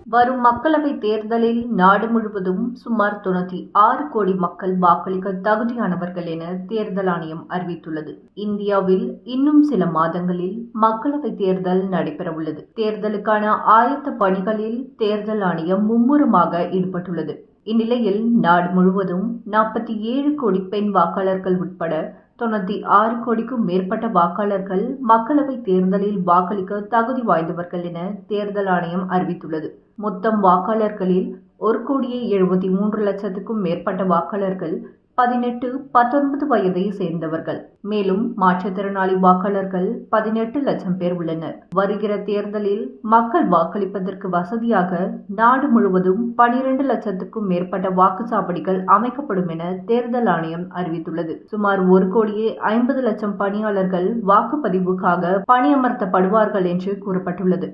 வரும் மக்களவை தேர்தலில் நாடு முழுவதும் சுமார் 96 கோடி மக்கள் வாக்களிக்க தகுதியானவர்கள் என தேர்தல் ஆணையம் அறிவித்துள்ளது. இந்தியாவில் இன்னும் சில மாதங்களில் மக்களவை தேர்தல் நடைபெறவுள்ளது. தேர்தலுக்கான ஆயத்த பணிகளில் தேர்தல் ஆணையம் மும்முரமாக ஈடுபட்டுள்ளது. இந்நிலையில் நாடு முழுவதும் 47 கோடி பெண் வாக்காளர்கள் உட்பட 96 கோடிக்கும் மேற்பட்ட வாக்காளர்கள் மக்களவை தேர்தலில் வாக்களிக்க தகுதி வாய்ந்தவர்கள் என தேர்தல் ஆணையம் அறிவித்துள்ளது. மொத்தம் வாக்காளர்களில் 1,73,00,000க்கும் மேற்பட்ட வாக்காளர்கள் 18-19 வயதை சேர்ந்தவர்கள். மேலும் மாற்றுத்திறனாளி வாக்காளர்கள் 18 லட்சம் பேர் உள்ளனர். வருகிற தேர்தலில் மக்கள் வாக்களிப்பதற்கு வசதியாக நாடு முழுவதும் 12 லட்சத்துக்கும் மேற்பட்ட வாக்குச்சாவடிகள் அமைக்கப்படும் என தேர்தல் ஆணையம் அறிவித்துள்ளது. சுமார் 1,50,00,000 பணியாளர்கள் வாக்குப்பதிவுக்காக பணியமர்த்தப்படுவார்கள் என்று கூறப்பட்டுள்ளது.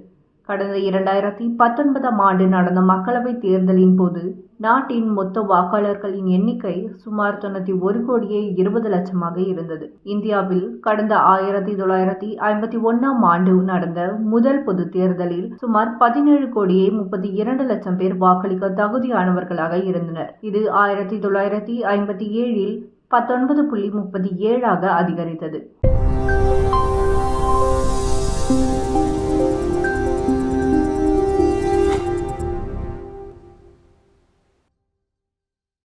கடந்த 2019ஆம் ஆண்டு நடந்த மக்களவைத் தேர்தலின் போது நாட்டின் மொத்த வாக்காளர்களின் எண்ணிக்கை சுமார் 91,20,00,000ஆக இருந்தது. இந்தியாவில் கடந்த 1951ஆம் ஆண்டு நடந்த முதல் பொது தேர்தலில் சுமார் 17,32,00,000 பேர் வாக்களிக்க தகுதியானவர்களாக இருந்தனர். இது 1957இல் 19.37ஆக அதிகரித்தது.